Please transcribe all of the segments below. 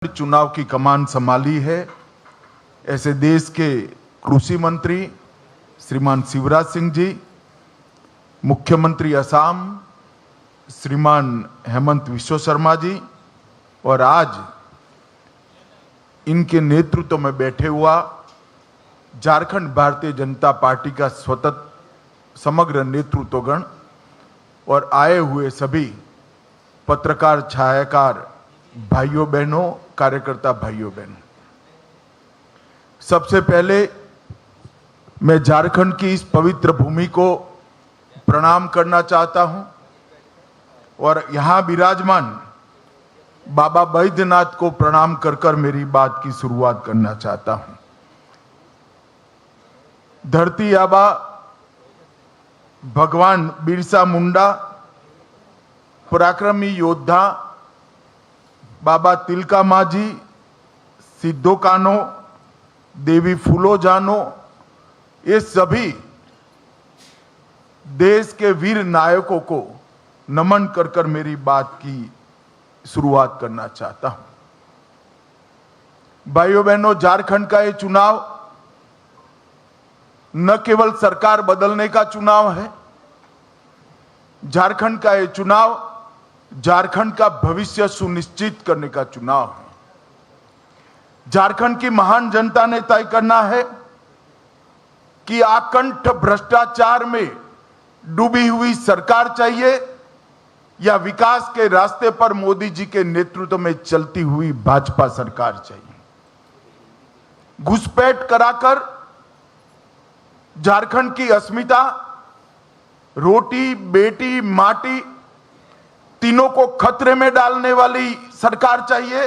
चुनाव की कमान संभाली है, ऐसे देश के कृषि मंत्री श्रीमान शिवराज सिंह जी, मुख्यमंत्री असम श्रीमान हेमंत विश्व शर्मा जी और आज इनके नेतृत्व में बैठे हुआ झारखंड भारतीय जनता पार्टी का स्वतंत्र समग्र नेतृत्वगण और आए हुए सभी पत्रकार छायाकार भाइयों बहनों, कार्यकर्ता भाइयों बहनों, सबसे पहले मैं झारखंड की इस पवित्र भूमि को प्रणाम करना चाहता हूं और यहां विराजमान बाबा बैद्यनाथ को प्रणाम कर कर मेरी बात की शुरुआत करना चाहता हूं। धरती आबा भगवान बिरसा मुंडा, पराक्रमी योद्धा बाबा तिलका मांझी, सिद्धो कान्हो, देवी फूलो जानो, ये सभी देश के वीर नायकों को नमन कर कर मेरी बात की शुरुआत करना चाहता हूं। भाइयों बहनों, झारखंड का ये चुनाव न केवल सरकार बदलने का चुनाव है, झारखंड का ये चुनाव झारखंड का भविष्य सुनिश्चित करने का चुनाव है। झारखंड की महान जनता ने तय करना है कि आकंठ भ्रष्टाचार में डूबी हुई सरकार चाहिए या विकास के रास्ते पर मोदी जी के नेतृत्व में चलती हुई भाजपा सरकार चाहिए। घुसपैठ कराकर झारखंड की अस्मिता, रोटी बेटी माटी तीनों को खतरे में डालने वाली सरकार चाहिए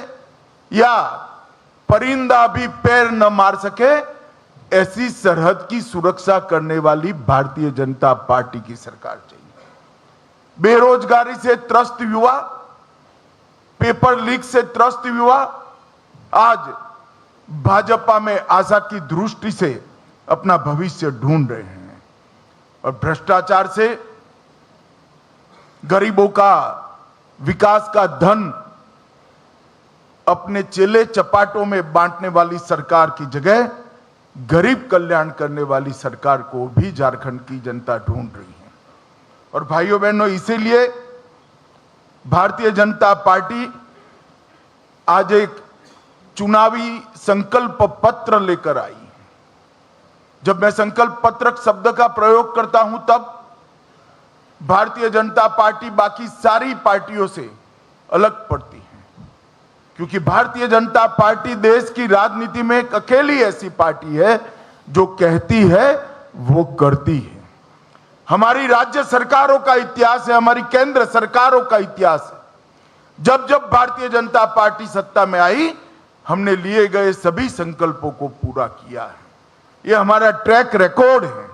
या परिंदा भी पैर न मार सके ऐसी सरहद की सुरक्षा करने वाली भारतीय जनता पार्टी की सरकार चाहिए। बेरोजगारी से त्रस्त युवा, पेपर लीक से त्रस्त युवा आज भाजपा में आशा की दृष्टि से अपना भविष्य ढूंढ रहे हैं और भ्रष्टाचार से गरीबों का विकास का धन अपने चेले चपाटों में बांटने वाली सरकार की जगह गरीब कल्याण करने वाली सरकार को भी झारखंड की जनता ढूंढ रही है। और भाइयों बहनों, इसीलिए भारतीय जनता पार्टी आज एक चुनावी संकल्प पत्र लेकर आई। जब मैं संकल्प पत्र शब्द का प्रयोग करता हूं तब भारतीय जनता पार्टी बाकी सारी पार्टियों से अलग पड़ती है, क्योंकि भारतीय जनता पार्टी देश की राजनीति में एक अकेली ऐसी पार्टी है जो कहती है वो करती है। हमारी राज्य सरकारों का इतिहास है, हमारी केंद्र सरकारों का इतिहास है। जब जब भारतीय जनता पार्टी सत्ता में आई, हमने लिए गए सभी संकल्पों को पूरा किया है। ये हमारा ट्रैक रिकॉर्ड है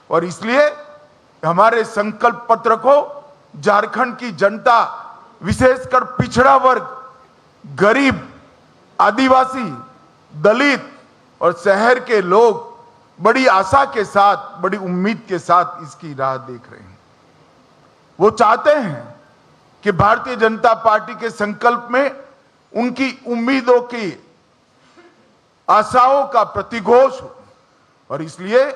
और इसलिए हमारे संकल्प पत्र को झारखंड की जनता, विशेषकर पिछड़ा वर्ग, गरीब, आदिवासी, दलित और शहर के लोग बड़ी आशा के साथ, बड़ी उम्मीद के साथ इसकी राह देख रहे हैं। वो चाहते हैं कि भारतीय जनता पार्टी के संकल्प में उनकी उम्मीदों की, आशाओं का प्रतिघोष हो और इसलिए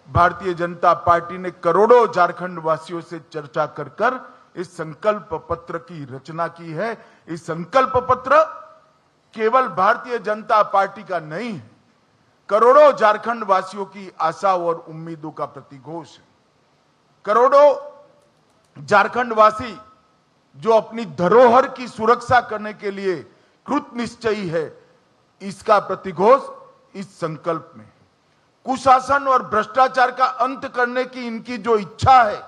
भारतीय जनता पार्टी ने करोड़ों झारखंड वासियों से चर्चा कर कर इस संकल्प पत्र की रचना की है। इस संकल्प पत्र केवल भारतीय जनता पार्टी का नहीं है, करोड़ों झारखंड वासियों की आशा और उम्मीदों का प्रतिघोष है। करोड़ों झारखंड वासी जो अपनी धरोहर की सुरक्षा करने के लिए कृत निश्चयी है, इसका प्रतिघोष इस संकल्प में। कुशासन और भ्रष्टाचार का अंत करने की इनकी जो इच्छा है,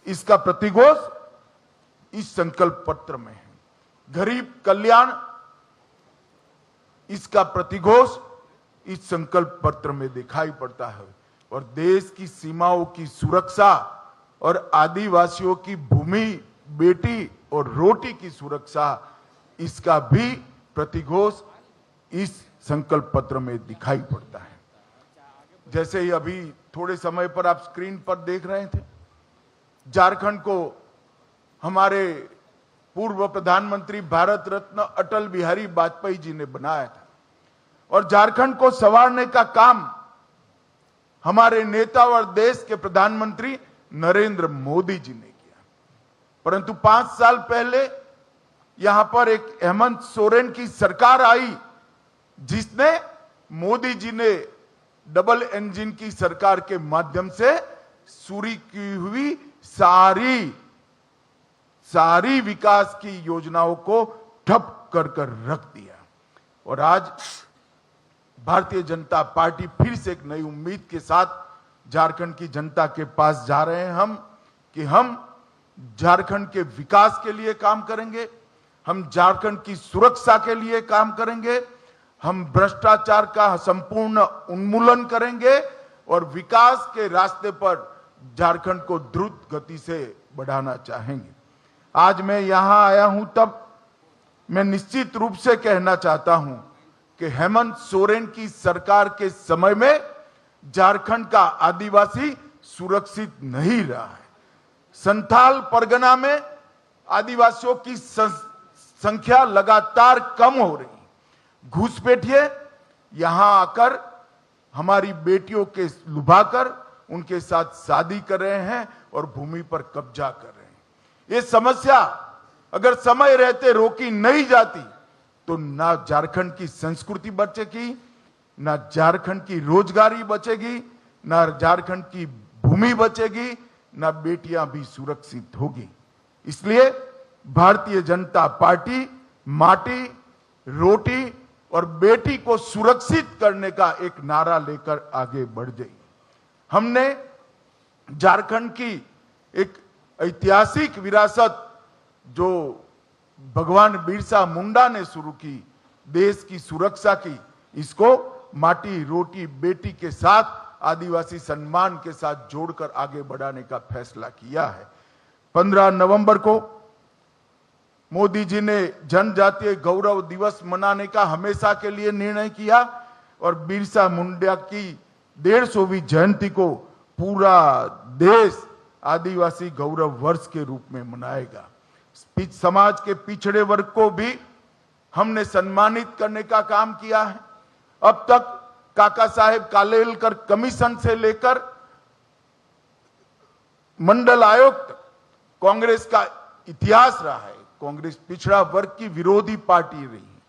इसका प्रतिघोष इस संकल्प पत्र में है। गरीब कल्याण, इसका प्रतिघोष इस संकल्प पत्र में दिखाई पड़ता है और देश की सीमाओं की सुरक्षा और आदिवासियों की भूमि, बेटी और रोटी की सुरक्षा, इसका भी प्रतिघोष इस संकल्प पत्र में दिखाई पड़ता है। जैसे ही अभी थोड़े समय पर आप स्क्रीन पर देख रहे थे, झारखंड को हमारे पूर्व प्रधानमंत्री भारत रत्न अटल बिहारी वाजपेयी जी ने बनाया था और झारखंड को संवारने का काम हमारे नेता और देश के प्रधानमंत्री नरेंद्र मोदी जी ने किया। परंतु 5 साल पहले यहां पर एक हेमंत सोरेन की सरकार आई जिसने मोदी जी ने डबल इंजन की सरकार के माध्यम से शुरू की हुई सारी विकास की योजनाओं को ठप कर रख दिया। और आज भारतीय जनता पार्टी फिर से एक नई उम्मीद के साथ झारखंड की जनता के पास जा रहे हैं हम झारखंड के विकास के लिए काम करेंगे, हम झारखंड की सुरक्षा के लिए काम करेंगे, हम भ्रष्टाचार का संपूर्ण उन्मूलन करेंगे और विकास के रास्ते पर झारखंड को द्रुत गति से बढ़ाना चाहेंगे। आज मैं यहां आया हूं तब मैं निश्चित रूप से कहना चाहता हूं कि हेमंत सोरेन की सरकार के समय में झारखंड का आदिवासी सुरक्षित नहीं रहा है। संथाल परगना में आदिवासियों की संख्या लगातार कम हो रही। घुसपैठिए यहां आकर हमारी बेटियों के लुभाकर उनके साथ शादी कर रहे हैं और भूमि पर कब्जा कर रहे हैं। ये समस्या अगर समय रहते रोकी नहीं जाती तो ना झारखंड की संस्कृति बचेगी, ना झारखंड की रोजगारी बचेगी, ना झारखंड की भूमि बचेगी, ना बेटियां भी सुरक्षित होगी। इसलिए भारतीय जनता पार्टी माटी, रोटी और बेटी को सुरक्षित करने का एक नारा लेकर आगे बढ़ गई। हमने झारखंड की एक ऐतिहासिक विरासत जो भगवान बिरसा मुंडा ने शुरू की, देश की सुरक्षा की, इसको माटी, रोटी, बेटी के साथ आदिवासी सम्मान के साथ जोड़कर आगे बढ़ाने का फैसला किया है। 15 नवंबर को मोदी जी ने जनजातीय गौरव दिवस मनाने का हमेशा के लिए निर्णय किया और बिरसा मुंडा की 150वीं जयंती को पूरा देश आदिवासी गौरव वर्ष के रूप में मनाएगा। समाज के पिछड़े वर्ग को भी हमने सम्मानित करने का काम किया है। अब तक काका साहेब कालेलकर कमीशन से लेकर मंडल आयुक्त कांग्रेस का इतिहास रहा है। कांग्रेस पिछड़ा वर्ग की विरोधी पार्टी रही है।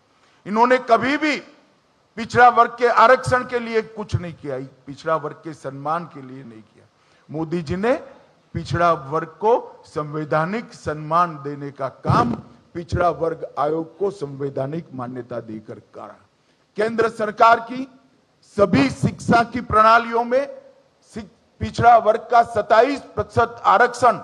इन्होंने कभी भी पिछड़ा वर्ग के आरक्षण के लिए कुछ नहीं किया, पिछड़ा वर्ग के सम्मान के लिए नहीं किया। मोदी जी ने पिछड़ा वर्ग को संवैधानिक सम्मान देने का काम पिछड़ा वर्ग आयोग को संवैधानिक मान्यता देकर करा। केंद्र सरकार की सभी शिक्षा की प्रणालियों में पिछड़ा वर्ग का 27% आरक्षण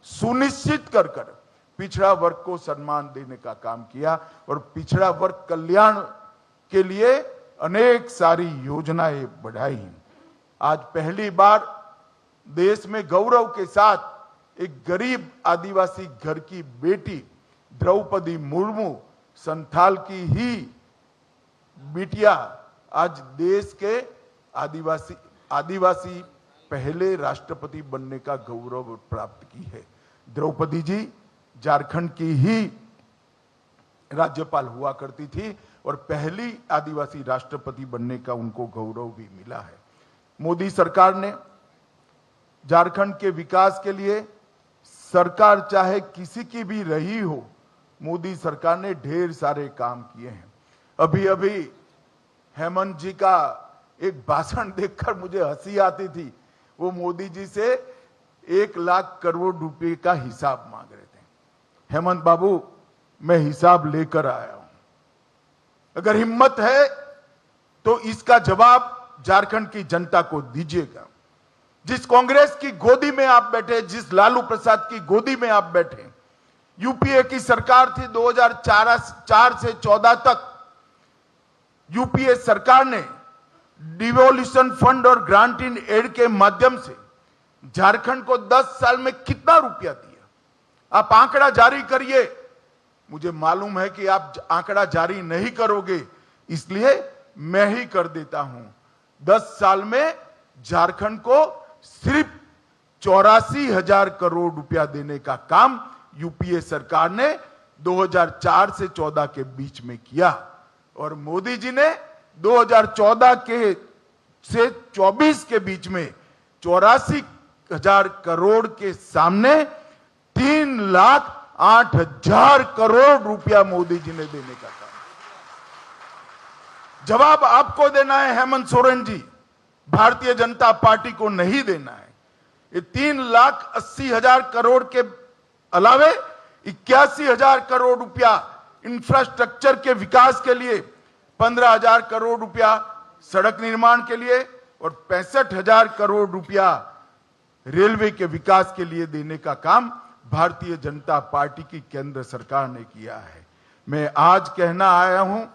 सुनिश्चित कर पिछड़ा वर्ग को सम्मान देने का काम किया और पिछड़ा वर्ग कल्याण के लिए अनेक सारी योजनाएं बढ़ाई। आज पहली बार देश में गौरव के साथ एक गरीब आदिवासी घर की बेटी द्रौपदी मुर्मू, संथाल की ही बिटिया, आज देश के आदिवासी पहले राष्ट्रपति बनने का गौरव प्राप्त की है। द्रौपदी जी झारखंड की ही राज्यपाल हुआ करती थी और पहली आदिवासी राष्ट्रपति बनने का उनको गौरव भी मिला है। मोदी सरकार ने झारखंड के विकास के लिए, सरकार चाहे किसी की भी रही हो, मोदी सरकार ने ढेर सारे काम किए हैं। अभी हेमंत जी का एक भाषण देखकर मुझे हंसी आती थी। वो मोदी जी से 1 लाख करोड़ रुपए का हिसाब मांग रहे थे। हेमंत बाबू, मैं हिसाब लेकर आया हूं, अगर हिम्मत है तो इसका जवाब झारखंड की जनता को दीजिएगा। जिस कांग्रेस की गोदी में आप बैठे, जिस लालू प्रसाद की गोदी में आप बैठे, यूपीए की सरकार थी 2004 से 14 तक। यूपीए सरकार ने डिवोल्यूशन फंड और ग्रांट इन एड के माध्यम से झारखंड को 10 साल में कितना रुपया दिया? आप आंकड़ा जारी करिए। मुझे मालूम है कि आप आंकड़ा जारी नहीं करोगे, इसलिए मैं ही कर देता हूं। 10 साल में झारखंड को सिर्फ 84,000 करोड़ रुपया देने का काम यूपीए सरकार ने 2004 से 14 के बीच में किया। और मोदी जी ने 2014 के से 24 के बीच में 84,000 करोड़ के सामने 3,08,000 करोड़ रुपया मोदी जी ने देने का काम। जवाब आपको देना है हेमंत सोरेन जी, भारतीय जनता पार्टी को नहीं देना है। ये 3,80,000 करोड़ के अलावे 81,000 करोड़ रुपया इंफ्रास्ट्रक्चर के विकास के लिए, 15,000 करोड़ रुपया सड़क निर्माण के लिए और 65,000 करोड़ रुपया रेलवे के विकास के लिए देने का काम भारतीय जनता पार्टी की केंद्र सरकार ने किया है। मैं आज कहना आया हूं,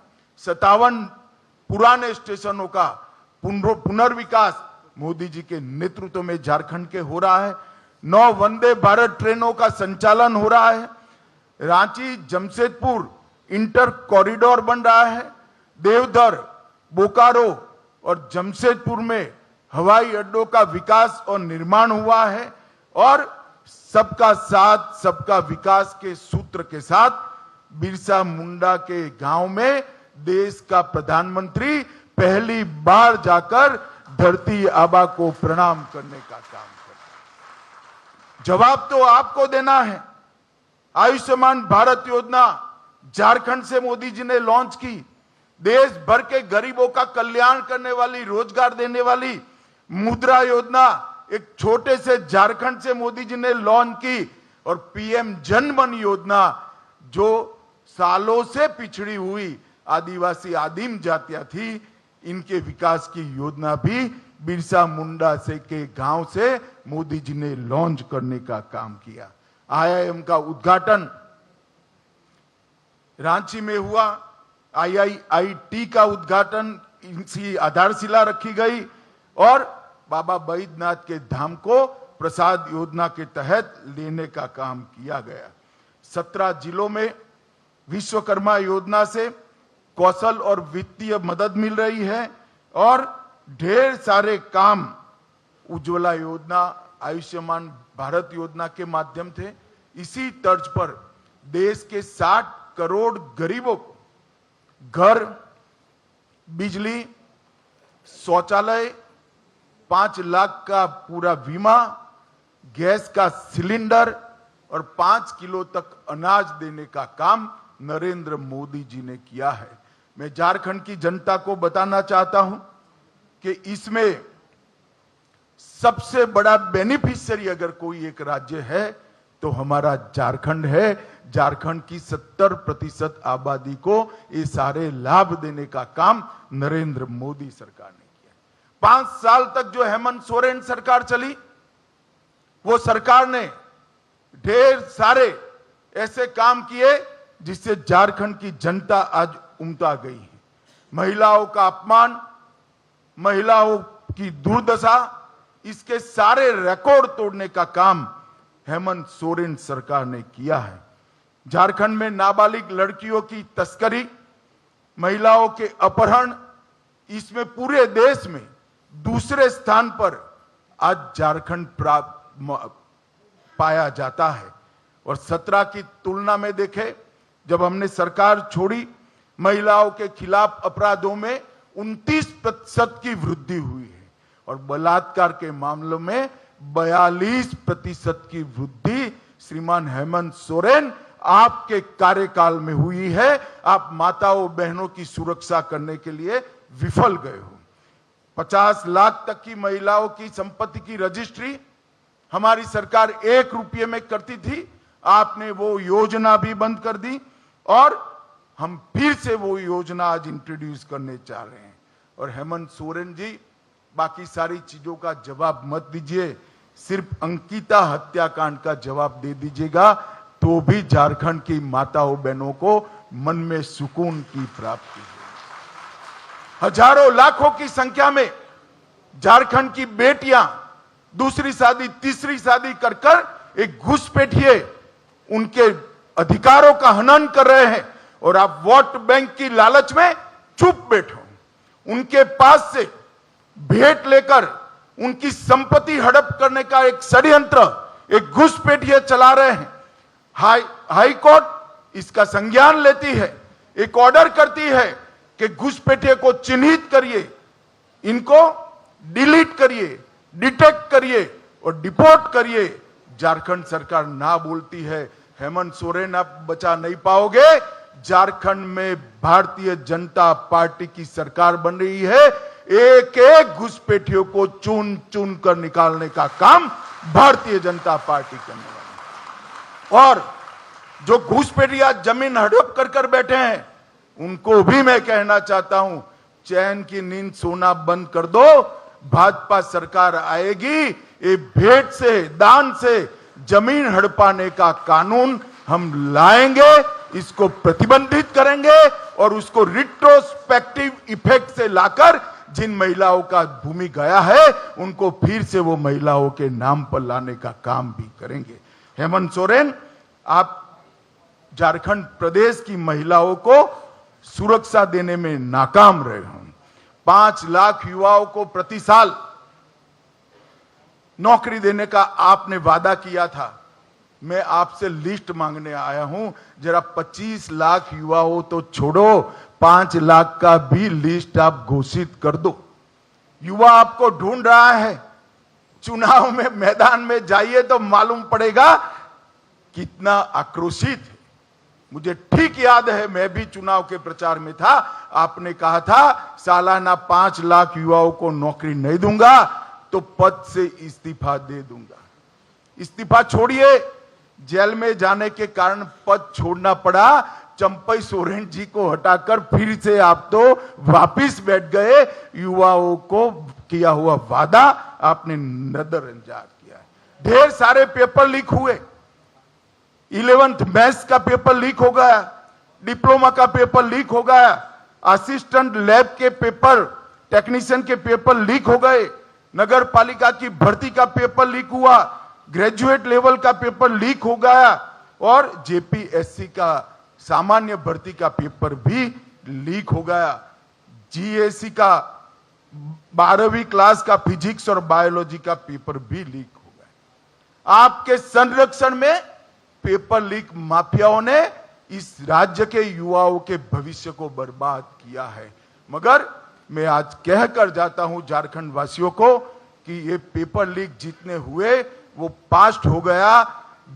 57 पुराने स्टेशनों का पुनर्विकास मोदी जी के नेतृत्व में झारखंड के हो रहा है। 9 वंदे भारत ट्रेनों का संचालन हो रहा है। रांची जमशेदपुर इंटर कॉरिडोर बन रहा है। देवधर, बोकारो और जमशेदपुर में हवाई अड्डों का विकास और निर्माण हुआ है। और सबका साथ सबका विकास के सूत्र के साथ बिरसा मुंडा के गांव में देश का प्रधानमंत्री पहली बार जाकर धरती आबा को प्रणाम करने का काम कर। जवाब तो आपको देना है। आयुष्मान भारत योजना झारखंड से मोदी जी ने लॉन्च की। देश भर के गरीबों का कल्याण करने वाली, रोजगार देने वाली मुद्रा योजना एक छोटे से झारखंड से मोदी जी ने लॉन्च की। और पीएम जन धन योजना जो सालों से पिछड़ी हुई आदिवासी आदिम जातियां थी, इनके विकास की योजना भी बिरसा मुंडा से के गांव से मोदी जी ने लॉन्च करने का काम किया। आईआईएम का उद्घाटन रांची में हुआ। आईआईटी का उद्घाटन, इनकी आधारशिला रखी गई और बाबा बैद्यनाथ के धाम को प्रसाद योजना के तहत लेने का काम किया गया। 17 जिलों में विश्वकर्मा योजना से कौशल और वित्तीय मदद मिल रही है और ढेर सारे काम उज्ज्वला योजना, आयुष्मान भारत योजना के माध्यम थे। इसी तर्ज पर देश के 60 करोड़ गरीबों को घर, बिजली, शौचालय, 5 लाख का पूरा बीमा, गैस का सिलेंडर और 5 किलो तक अनाज देने का काम नरेंद्र मोदी जी ने किया है। मैं झारखंड की जनता को बताना चाहता हूं कि इसमें सबसे बड़ा बेनिफिशियरी अगर कोई एक राज्य है तो हमारा झारखंड है। झारखंड की 70% आबादी को ये सारे लाभ देने का काम नरेंद्र मोदी सरकार ने किया। 5 साल तक जो हेमंत सोरेन सरकार चली, वो सरकार ने ढेर सारे ऐसे काम किए जिससे झारखंड की जनता आज उमटा गई है। महिलाओं का अपमान, महिलाओं की दुर्दशा, इसके सारे रिकॉर्ड तोड़ने का काम हेमंत सोरेन सरकार ने किया है। झारखंड में नाबालिग लड़कियों की तस्करी, महिलाओं के अपहरण, इसमें पूरे देश में दूसरे स्थान पर आज झारखंड पाया जाता है। और 17 की तुलना में देखें, जब हमने सरकार छोड़ी, महिलाओं के खिलाफ अपराधों में 29% की वृद्धि हुई है और बलात्कार के मामलों में 42% की वृद्धि श्रीमान हेमंत सोरेन आपके कार्यकाल में हुई है। आप माताओं बहनों की सुरक्षा करने के लिए विफल गए हो। 50 लाख तक की महिलाओं की संपत्ति की रजिस्ट्री हमारी सरकार 1 रुपये में करती थी, आपने वो योजना भी बंद कर दी और हम फिर से वो योजना आज इंट्रोड्यूस करने चाह रहे हैं। और हेमंत सोरेन जी, बाकी सारी चीजों का जवाब मत दीजिए, सिर्फ अंकिता हत्याकांड का जवाब दे दीजिएगा तो भी झारखंड की माताओं बहनों को मन में सुकून की प्राप्ति है। हजारों लाखों की संख्या में झारखंड की बेटियां दूसरी शादी, तीसरी शादी कर कर एक घुसपैठिए उनके अधिकारों का हनन कर रहे हैं और आप वोट बैंक की लालच में चुप बैठो। उनके पास से भेंट लेकर उनकी संपत्ति हड़प करने का एक षड्यंत्र, एक घुसपैठिए चला रहे हैं। हाई कोर्ट इसका संज्ञान लेती है, एक ऑर्डर करती है कि घुसपैठियों को चिन्हित करिए, इनको डिलीट करिए, डिटेक्ट करिए और डिपोर्ट करिए। झारखंड सरकार ना बोलती है, हेमंत सोरेन आप बचा नहीं पाओगे। झारखंड में भारतीय जनता पार्टी की सरकार बन रही है, एक एक घुसपैठियों को चुन चुन कर निकालने का काम भारतीय जनता पार्टी करने वाली। और जो घुसपैठिया जमीन हड़प कर बैठे हैं, उनको भी मैं कहना चाहता हूं, चैन की नींद सोना बंद कर दो। भाजपा सरकार आएगी, ये भेंट से, दान से जमीन हड़पाने का कानून हम लाएंगे, इसको प्रतिबंधित करेंगे और उसको रिट्रोस्पेक्टिव इफेक्ट से लाकर जिन महिलाओं का भूमि गया है, उनको फिर से वो महिलाओं के नाम पर लाने का काम भी करेंगे। हेमंत सोरेन, आप झारखंड प्रदेश की महिलाओं को सुरक्षा देने में नाकाम रहे हो। 5 लाख युवाओं को प्रति साल नौकरी देने का आपने वादा किया था। मैं आपसे लिस्ट मांगने आया हूं, जरा 25 लाख युवाओं तो छोड़ो, 5 लाख का भी लिस्ट आप घोषित कर दो। युवा आपको ढूंढ रहा है। चुनाव में मैदान में जाइए तो मालूम पड़ेगा कितना आक्रोशित है। मुझे ठीक याद है, मैं भी चुनाव के प्रचार में था, आपने कहा था सालाना 5 लाख युवाओं को नौकरी नहीं दूंगा तो पद से इस्तीफा दे दूंगा। इस्तीफा छोड़िए, जेल में जाने के कारण पद छोड़ना पड़ा। चंपई सोरेन जी को हटाकर फिर से आप तो वापिस बैठ गए। युवाओं को किया हुआ वादा आपने नजरअंदाज किया है। ढेर सारे पेपर लीक हुए। 11th मैथ्स का पेपर लीक हो गया, डिप्लोमा का पेपर लीक हो गया, असिस्टेंट लैब के पेपर, टेक्नीशियन के पेपर लीक हो गए, नगर पालिका की भर्ती का पेपर लीक हुआ, ग्रेजुएट लेवल का पेपर लीक हो गया और जेपीएससी का सामान्य भर्ती का पेपर भी लीक हो गया। जीएससी का 12वीं क्लास का फिजिक्स और बायोलॉजी का पेपर भी लीक हो गया। आपके संरक्षण में पेपर लीक माफियाओं ने इस राज्य के युवाओं के भविष्य को बर्बाद किया है। मगर मैं आज कहकर जाता हूं झारखंड वासियों को कि ये पेपर लीक जितने हुए वो पास्ट हो गया।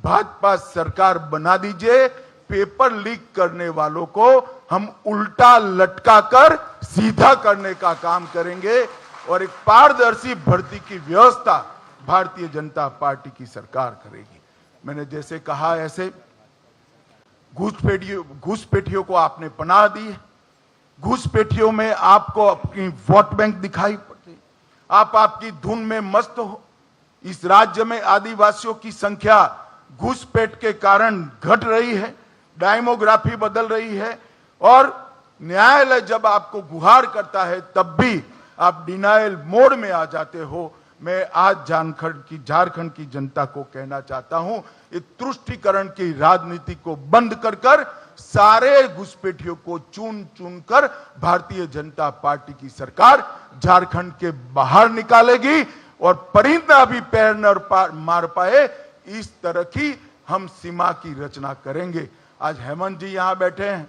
भाजपा सरकार बना दीजिए, पेपर लीक करने वालों को हम उल्टा लटकाकर सीधा करने का काम करेंगे और एक पारदर्शी भर्ती की व्यवस्था भारतीय जनता पार्टी की सरकार करेगी। मैंने जैसे कहा, ऐसे घुसपैठियों को आपने पनाह दी है। घुसपैठियों में आपको अपनी वोट बैंक दिखाई पड़ती, आप आपकी धुन में मस्त हो। इस राज्य में आदिवासियों की संख्या घुसपैठ के कारण घट रही है, डेमोग्राफी बदल रही है और न्यायालय जब आपको गुहार करता है तब भी आप डिनायल मोड में आ जाते हो। मैं आज झारखंड की जनता को कहना चाहता हूं, इस तुष्टीकरण की राजनीति को बंद कर सारे घुसपैठियों को चुन चुन कर भारतीय जनता पार्टी की सरकार झारखंड के बाहर निकालेगी और परिंदा भी पैर न मार पाए इस तरह की हम सीमा की रचना करेंगे। आज हेमंत जी यहां बैठे हैं।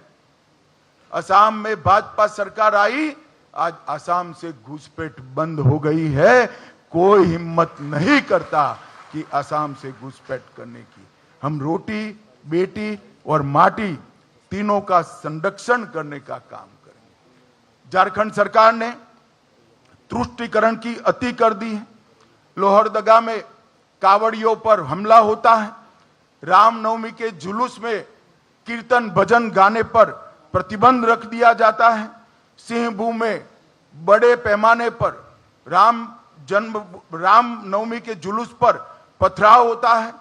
असम में भाजपा सरकार आई, आज असम से घुसपैठ बंद हो गई है। कोई हिम्मत नहीं करता कि असम से घुसपैठ करने की। हम रोटी, बेटी और माटी तीनों का संरक्षण करने का काम करेंगे। झारखंड सरकार ने तुष्टीकरण की अति कर दी है। लोहरदगा में कावड़ियों पर हमला होता है। रामनवमी के जुलूस में कीर्तन भजन गाने पर प्रतिबंध रख दिया जाता है। सिंहभूम में बड़े पैमाने पर रामनवमी के जुलूस पर पथराव होता है।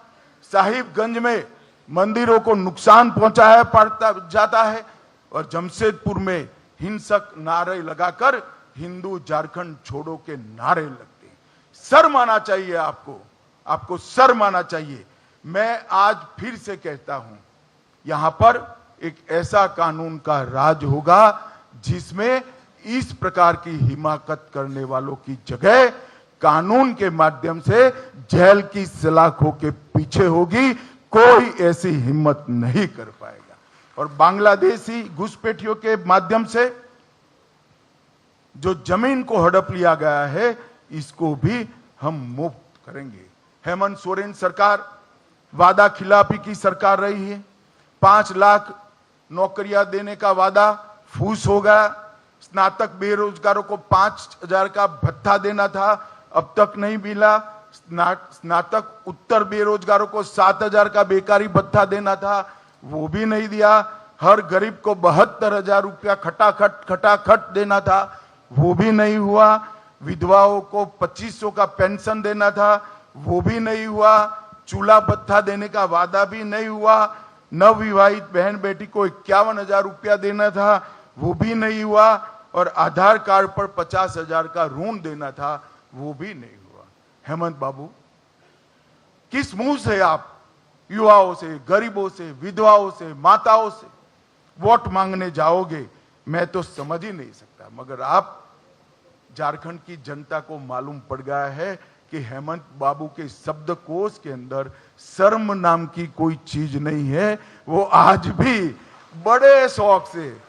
साहिबगंज में मंदिरों को नुकसान पहुंचाया पड़ता जाता है और जमशेदपुर में हिंसक नारे लगाकर हिंदू झारखंड छोड़ो के नारे लगते हैं। शर्म आना चाहिए आपको शर्म आना चाहिए। मैं आज फिर से कहता हूं, यहां पर एक ऐसा कानून का राज होगा जिसमें इस प्रकार की हिमाकत करने वालों की जगह कानून के माध्यम से जेल की सलाखों के पीछे होगी। कोई ऐसी हिम्मत नहीं कर पाएगा। और बांग्लादेशी घुसपैठियों के माध्यम से जो जमीन को हड़प लिया गया है, इसको भी हम मुक्त करेंगे। हेमंत सोरेन सरकार वादा खिलाफी की सरकार रही है। 5 लाख नौकरियां देने का वादा फूस हो गया। स्नातक बेरोजगारों को 5,000 का भत्ता देना था, अब तक नहीं मिला। स्नातक उत्तर बेरोजगारों को 7,000 का बेकारी भत्ता देना था, वो भी नहीं दिया। हर गरीब को 72,000 रुपया खटाखट देना था, वो भी नहीं हुआ। विधवाओं को 2,500 का पेंशन देना था, वो भी नहीं हुआ। चूल्हा भत्ता देने का वादा भी नहीं हुआ। नवविवाहित बहन बेटी को 51,000 रुपया देना था, वो भी नहीं हुआ। और आधार कार्ड पर 50,000 का ऋण देना था, वो भी नहीं हुआ। हेमंत बाबू, किस मुंह से आप युवाओं से, गरीबों से, विधवाओं से, माताओं से वोट मांगने जाओगे, मैं तो समझ ही नहीं सकता। मगर आप, झारखंड की जनता को मालूम पड़ गया है कि हेमंत बाबू के शब्दकोश के अंदर शर्म नाम की कोई चीज नहीं है। वो आज भी बड़े शौक से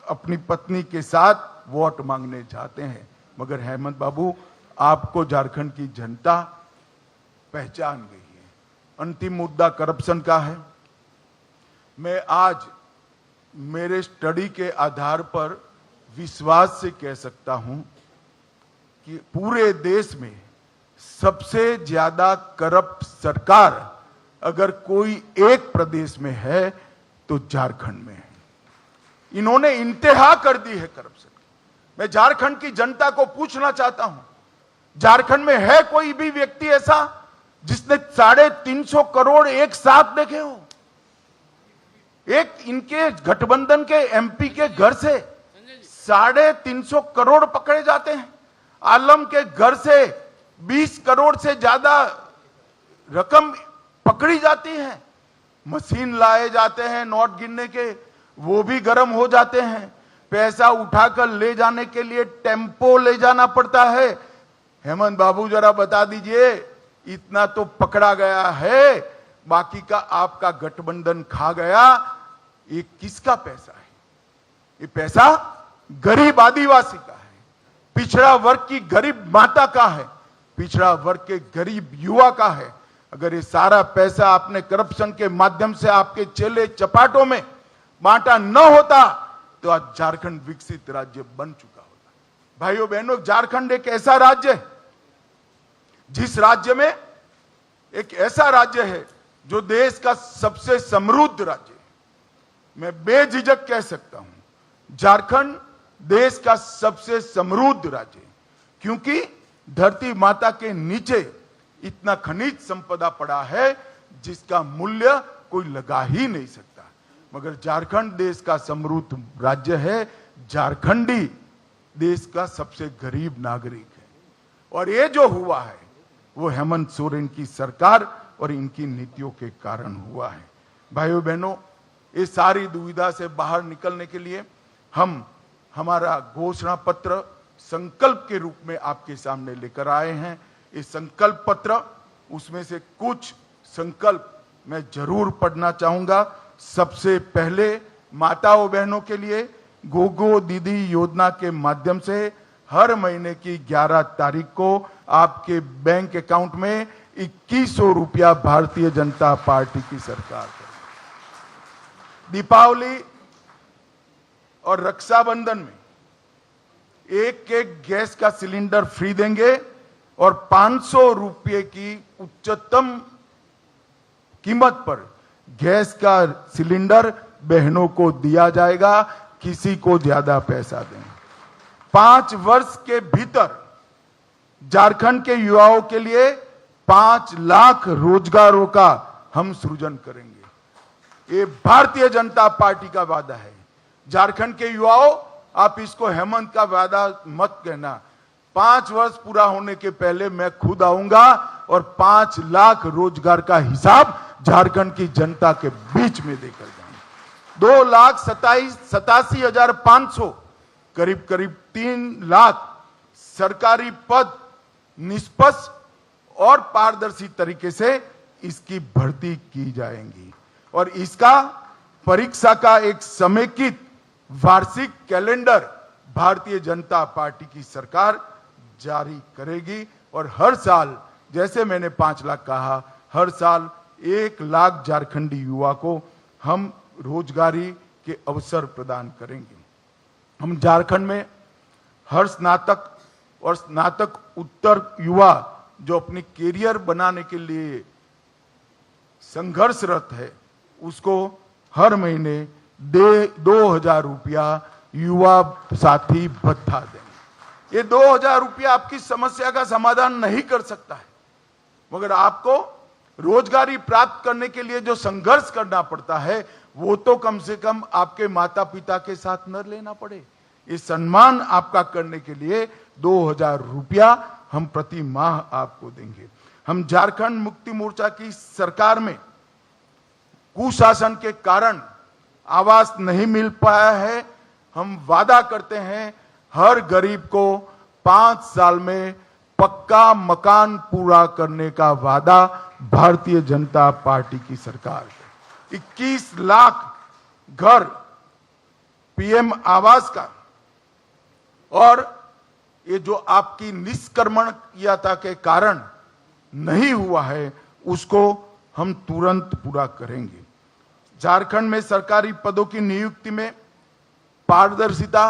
अपनी पत्नी के साथ वोट मांगने जाते हैं। मगर हेमंत बाबू, आपको झारखंड की जनता पहचान गई है। अंतिम मुद्दा करप्शन का है। मैं आज मेरे स्टडी के आधार पर विश्वास से कह सकता हूं कि पूरे देश में सबसे ज्यादा करप्ट सरकार अगर कोई एक प्रदेश में है तो झारखंड में है। इन्होंने इंतहा कर दी है करप्शन की। मैं झारखंड की जनता को पूछना चाहता हूं, झारखंड में है कोई भी व्यक्ति ऐसा जिसने 350 करोड़ एक साथ देखे हो? एक इनके गठबंधन के एमपी के घर से 350 करोड़ पकड़े जाते हैं। आलम के घर से 20 करोड़ से ज्यादा रकम पकड़ी जाती है। मशीन लाए जाते हैं नोट गिनने के, वो भी गर्म हो जाते हैं। पैसा उठाकर ले जाने के लिए टेम्पो ले जाना पड़ता है। हेमंत बाबू, जरा बता दीजिए, इतना तो पकड़ा गया है, बाकी का आपका गठबंधन खा गया। ये किसका पैसा है? ये पैसा गरीब आदिवासी का है, पिछड़ा वर्ग की गरीब माता का है, पिछड़ा वर्ग के गरीब युवा का है। अगर ये सारा पैसा आपने करप्शन के माध्यम से आपके चेले चपाटों में बांटा न होता तो आज झारखंड विकसित राज्य बन चुका होता। भाइयों बहनों, झारखंड एक ऐसा राज्य है, जिस राज्य में एक ऐसा राज्य है जो देश का सबसे समृद्ध राज्य है। मैं बेझिझक कह सकता हूं, झारखंड देश का सबसे समृद्ध राज्य है, क्योंकि धरती माता के नीचे इतना खनिज संपदा पड़ा है जिसका मूल्य कोई लगा ही नहीं सकता। मगर झारखंड देश का समृद्ध राज्य है, झारखंडी देश का सबसे गरीब नागरिक है। और ये जो हुआ है वो हेमंत सोरेन की सरकार और इनकी नीतियों के कारण हुआ है। भाइयों बहनों, इस सारी दुविधा से बाहर निकलने के लिए हम हमारा घोषणा पत्र संकल्प के रूप में आपके सामने लेकर आए हैं। इस संकल्प पत्र, उसमें से कुछ संकल्प मैं जरूर पढ़ना चाहूंगा। सबसे पहले, माताओं बहनों के लिए गोगो दीदी योजना के माध्यम से हर महीने की 11 तारीख को आपके बैंक अकाउंट में 2100 रुपया भारतीय जनता पार्टी की सरकार करेगी। दीपावली और रक्षाबंधन में एक गैस का सिलेंडर फ्री देंगे और 500 रुपये की उच्चतम कीमत पर गैस का सिलेंडर बहनों को दिया जाएगा, किसी को ज्यादा पैसा दें। 5 वर्ष के भीतर झारखंड के युवाओं के लिए 5 लाख रोजगारों का हम सृजन करेंगे। ये भारतीय जनता पार्टी का वादा है। झारखंड के युवाओं, आप इसको हेमंत का वादा मत कहना। 5 वर्ष पूरा होने के पहले मैं खुद आऊंगा और 5 लाख रोजगार का हिसाब झारखंड की जनता के बीच में देकर जाऊंगा। 2,87,500 करीब 3 लाख सरकारी पद निष्पक्ष और पारदर्शी तरीके से इसकी भर्ती की जाएंगी। और इसका परीक्षा का एक समेकित वार्षिक कैलेंडर भारतीय जनता पार्टी की सरकार जारी करेगी और हर साल, जैसे मैंने 5 लाख कहा, हर साल 1 लाख झारखंडी युवा को हम रोजगारी के अवसर प्रदान करेंगे। हम झारखंड में हर स्नातक और स्नातक उत्तर युवा जो अपनी कैरियर बनाने के लिए संघर्षरत है, उसको हर महीने 2,000 रुपया युवा साथी भत्ता देंगे। ये 2,000 रुपया आपकी समस्या का समाधान नहीं कर सकता है, मगर आपको रोजगारी प्राप्त करने के लिए जो संघर्ष करना पड़ता है, वो तो कम से कम आपके माता पिता के साथ न लेना पड़े। ये सम्मान आपका करने के लिए 2,000 रुपया हम प्रति माह आपको देंगे। हम झारखंड मुक्ति मोर्चा की सरकार में कुशासन के कारण आवास नहीं मिल पाया है। हम वादा करते हैं हर गरीब को 5 साल में पक्का मकान पूरा करने का वादा भारतीय जनता पार्टी की सरकार है। 21 लाख घर पीएम आवास का, और ये जो आपकी निष्कर्मणीयता के कारण नहीं हुआ है, उसको हम तुरंत पूरा करेंगे। झारखंड में सरकारी पदों की नियुक्ति में पारदर्शिता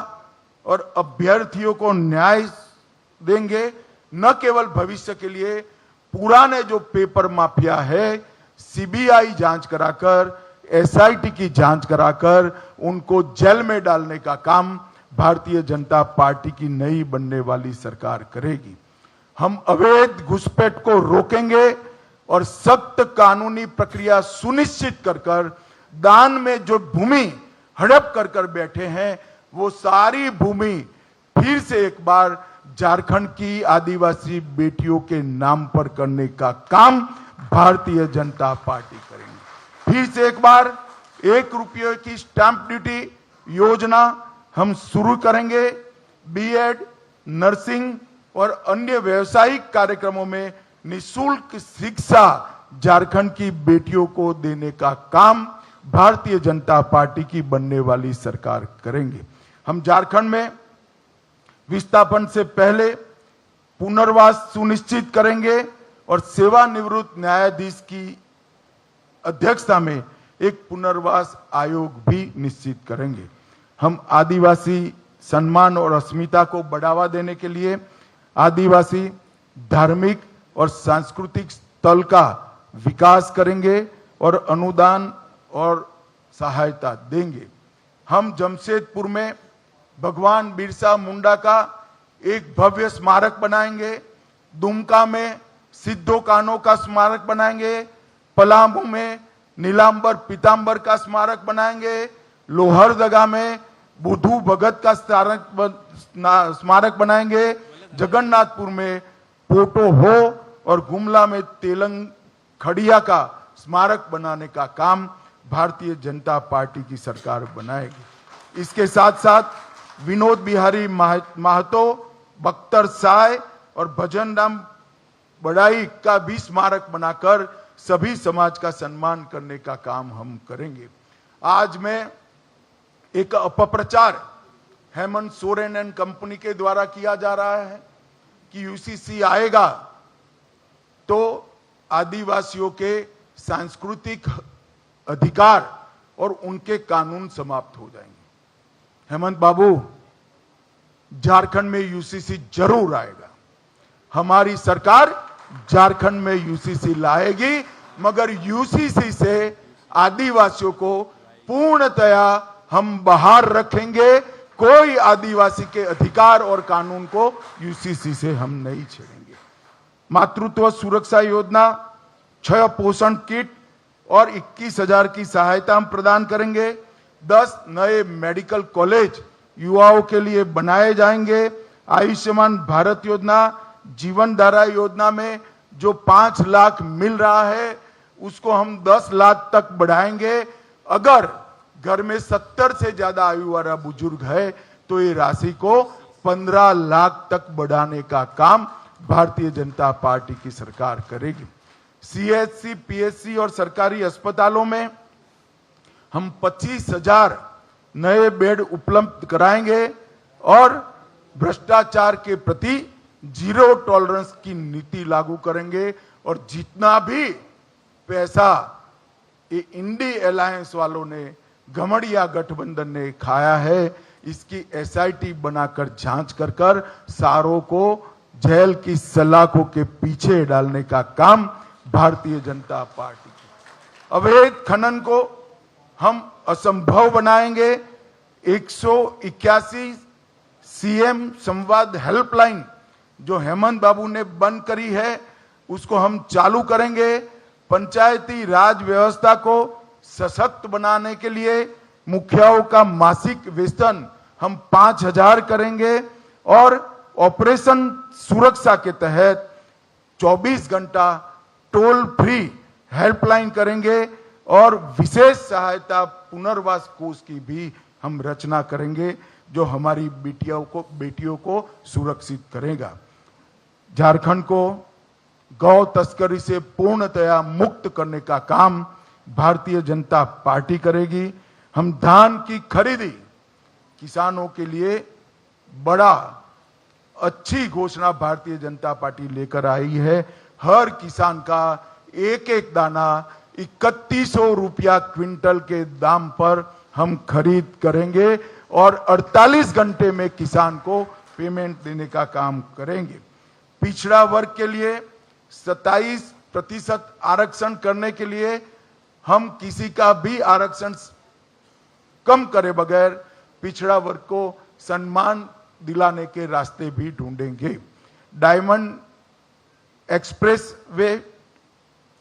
और अभ्यर्थियों को न्याय देंगे। न केवल भविष्य के लिए, पुराने जो पेपर माफिया है, सीबीआई जांच कराकर, एसआईटी की जांच कराकर उनको जेल में डालने का काम भारतीय जनता पार्टी की नई बनने वाली सरकार करेगी। हम अवैध घुसपैठ को रोकेंगे और सख्त कानूनी प्रक्रिया सुनिश्चित कर दान में जो भूमि हड़प कर बैठे हैं, वो सारी भूमि फिर से एक बार झारखंड की आदिवासी बेटियों के नाम पर करने का काम भारतीय जनता पार्टी करेंगे। फिर से एक बार 1 रुपये की स्टैंप ड्यूटी योजना हम शुरू करेंगे। बीएड, नर्सिंग और अन्य व्यावसायिक कार्यक्रमों में निःशुल्क शिक्षा झारखंड की बेटियों को देने का काम भारतीय जनता पार्टी की बनने वाली सरकार करेंगे। हम झारखंड में विस्थापन से पहले पुनर्वास सुनिश्चित करेंगे और सेवानिवृत्त न्यायाधीश की अध्यक्षता में एक पुनर्वास आयोग भी निश्चित करेंगे। हम आदिवासी सम्मान और अस्मिता को बढ़ावा देने के लिए आदिवासी धार्मिक और सांस्कृतिक स्थल का विकास करेंगे और अनुदान और सहायता देंगे। हम जमशेदपुर में भगवान बिरसा मुंडा का एक भव्य स्मारक बनाएंगे। दुमका में सिद्धो कान्हो का स्मारक बनाएंगे। पलामू में नीलांबर पीतांबर का स्मारक बनाएंगे। लोहरदगा में बुद्धू भगत का स्मारक बनाएंगे। जगन्नाथपुर में पोटो हो और गुमला में तेलंग खड़िया का स्मारक बनाने का काम भारतीय जनता पार्टी की सरकार बनाएगी। इसके साथ साथ विनोद बिहारी महतो, बख्तर साय और भजन राम बड़ाई का भी स्मारक बनाकर सभी समाज का सम्मान करने का काम हम करेंगे। आज मैं एक अपप्रचार हेमंत सोरेन एंड कंपनी के द्वारा किया जा रहा है कि यूसीसी आएगा तो आदिवासियों के सांस्कृतिक अधिकार और उनके कानून समाप्त हो जाएंगे। हेमंत बाबू, झारखंड में यूसीसी जरूर आएगा। हमारी सरकार झारखंड में यूसीसी लाएगी, मगर यूसीसी से आदिवासियों को पूर्णतया हम बाहर रखेंगे। कोई आदिवासी के अधिकार और कानून को यूसीसी से हम नहीं छेड़ेंगे। मातृत्व सुरक्षा योजना, 6 पोषण किट और 21,000 की सहायता हम प्रदान करेंगे। 10 नए मेडिकल कॉलेज युवाओं के लिए बनाए जाएंगे। आयुष्मान भारत योजना, जीवन धारा योजना में जो 5 लाख मिल रहा है, उसको हम 10 लाख तक बढ़ाएंगे। अगर घर में 70 से ज्यादा आयु वाला बुजुर्ग है तो ये राशि को 15 लाख तक बढ़ाने का काम भारतीय जनता पार्टी की सरकार करेगी। सीएचसी, पीएचसी और सरकारी अस्पतालों में हम 25,000 नए बेड उपलब्ध कराएंगे और भ्रष्टाचार के प्रति जीरो टॉलरेंस की नीति लागू करेंगे। और जितना भी पैसा ये इंडी अलायंस वालों ने, घमड़िया गठबंधन ने खाया है, इसकी एसआईटी बनाकर जांच कर सारों को जेल की सलाखों के पीछे डालने का काम भारतीय जनता पार्टी की। अवैध खनन को हम असंभव बनाएंगे। 181 सीएम संवाद हेल्पलाइन जो हेमंत बाबू ने बंद करी है, उसको हम चालू करेंगे। पंचायती राज व्यवस्था को सशक्त बनाने के लिए मुखियाओं का मासिक वेतन हम 5,000 करेंगे और ऑपरेशन सुरक्षा के तहत 24 घंटा टोल फ्री हेल्पलाइन करेंगे और विशेष सहायता पुनर्वास कोष की भी हम रचना करेंगे जो हमारी बेटियों को सुरक्षित करेगा। झारखंड को गौ तस्करी से पूर्णतया मुक्त करने का काम भारतीय जनता पार्टी करेगी। हम धान की खरीदी किसानों के लिए बड़ा अच्छी घोषणा भारतीय जनता पार्टी लेकर आई है। हर किसान का एक एक दाना 3100 रुपया क्विंटल के दाम पर हम खरीद करेंगे और 48 घंटे में किसान को पेमेंट देने का काम करेंगे। पिछड़ा वर्ग के लिए 27% आरक्षण करने के लिए हम किसी का भी आरक्षण कम करे बगैर पिछड़ा वर्ग को सम्मान दिलाने के रास्ते भी ढूंढेंगे। डायमंड एक्सप्रेस वे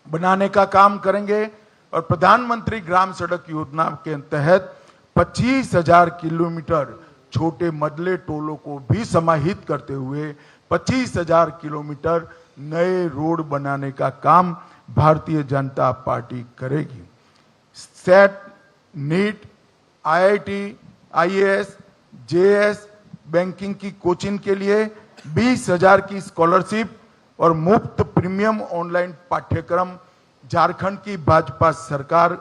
बनाने का काम करेंगे और प्रधानमंत्री ग्राम सड़क योजना के तहत 25,000 किलोमीटर छोटे मदले टोलों को भी समाहित करते हुए 25,000 किलोमीटर नए रोड बनाने का काम भारतीय जनता पार्टी करेगी। SET, NEET, IIT, IAS, JS, banking की कोचिंग के लिए 20,000 की स्कॉलरशिप और मुफ्त प्रीमियम ऑनलाइन पाठ्यक्रम झारखंड की भाजपा सरकार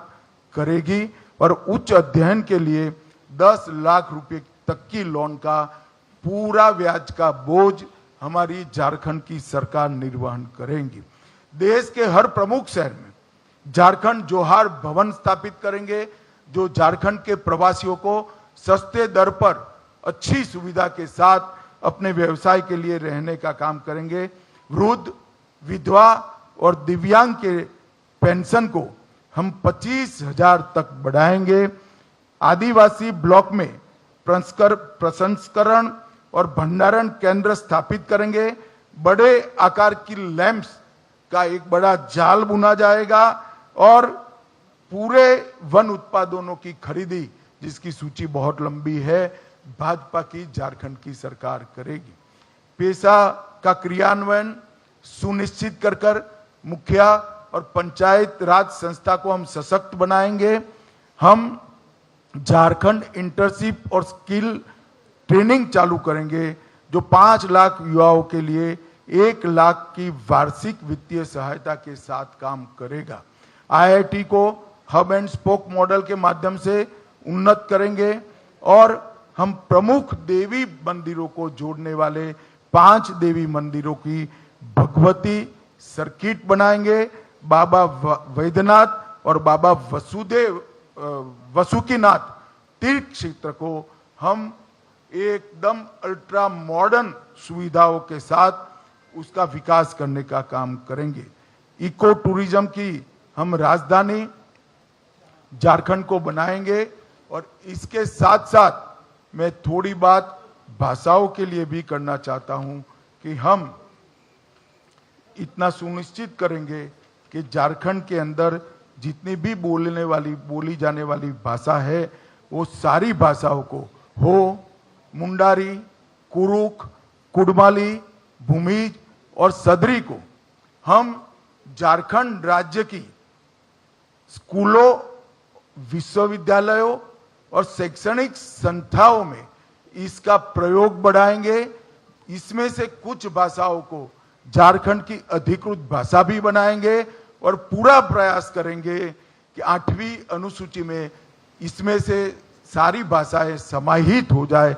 करेगी और उच्च अध्ययन के लिए 10 लाख रुपए तक की लोन का पूरा ब्याज का बोझ हमारी झारखंड की सरकार निर्वहन करेंगी। देश के हर प्रमुख शहर में झारखंड जोहार भवन स्थापित करेंगे जो झारखंड के प्रवासियों को सस्ते दर पर अच्छी सुविधा के साथ अपने व्यवसाय के लिए रहने का काम करेंगे। वृद्ध, विधवा और दिव्यांग के पेंशन को हम 25,000 तक बढ़ाएंगे। आदिवासी ब्लॉक में प्रसंस्करण और भंडारण केंद्र स्थापित करेंगे। बड़े आकार की लैंप्स का एक बड़ा जाल बुना जाएगा और पूरे वन उत्पादों की खरीदी, जिसकी सूची बहुत लंबी है, भाजपा की झारखंड की सरकार करेगी। पेशा का क्रियान्वयन सुनिश्चित कर मुखिया और पंचायत राज संस्था को हम सशक्त बनाएंगे। हम झारखंड इंटर्नशिप और स्किल ट्रेनिंग चालू करेंगे जो 5 लाख युवाओं के लिए 1 लाख की वार्षिक वित्तीय सहायता के साथ काम करेगा। आईआईटी को हब एंड स्पोक मॉडल के माध्यम से उन्नत करेंगे और हम प्रमुख देवी मंदिरों को जोड़ने वाले 5 देवी मंदिरों की भगवती सर्किट बनाएंगे। बाबा वैद्यनाथ और बाबा वसुकीनाथ तीर्थ क्षेत्र को हम एकदम अल्ट्रा मॉडर्न सुविधाओं के साथ उसका विकास करने का काम करेंगे। इको टूरिज्म की हम राजधानी झारखंड को बनाएंगे और इसके साथ साथ मैं थोड़ी बात भाषाओं के लिए भी करना चाहता हूं कि हम इतना सुनिश्चित करेंगे कि झारखंड के अंदर जितनी भी बोली जाने वाली भाषा है वो सारी भाषाओं को हो, मुंडारी, कुरुख, कुडमाली, भूमिज और सदरी को हम झारखंड राज्य की स्कूलों, विश्वविद्यालयों और शैक्षणिक संस्थाओं में इसका प्रयोग बढ़ाएंगे। इसमें से कुछ भाषाओं को झारखंड की अधिकृत भाषा भी बनाएंगे और पूरा प्रयास करेंगे कि 8वीं अनुसूची में इसमें से सारी भाषाएं समाहित हो जाए